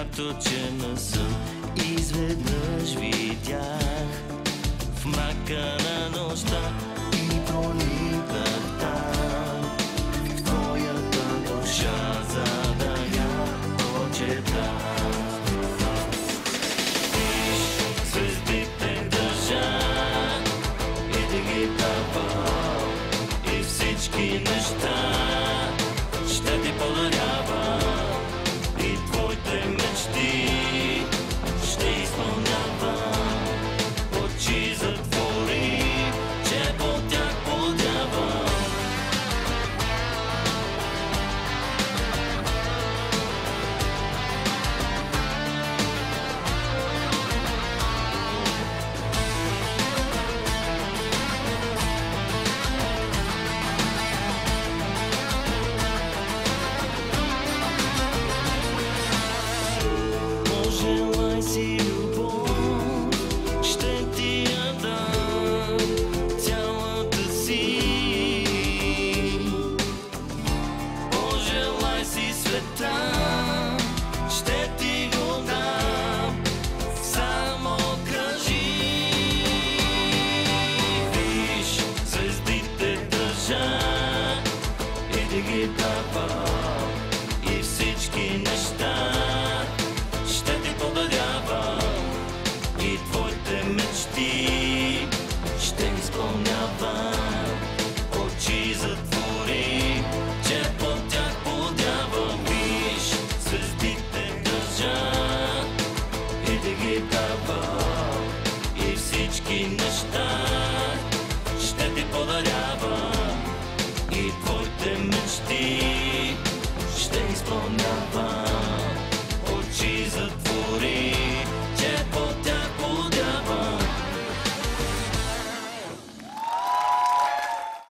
когато че не съм. Изведнъж видях в мрака на нощта и проникнах там, в твоята душа, за да я прочета. Виж, звездите държа и да ги давам, и всички неща ще ти подарявам, и твоите мечти ще изпълнявам. Очи затвори, че по тях подявам. Пожелай си любов, ще ти я дам цялата си. Пожелай си света, ще ти го дам, само кажи. Виж, звездите държа и да ги давам, и всички неща ще ти подарявам, и твоите мечти ще изпълнявам. Очи затвори, че по тях подявам. Виж, звездите държа и да ги давам, и всички неща ще ти подарявам, и твоите мечти ще изпълнявам.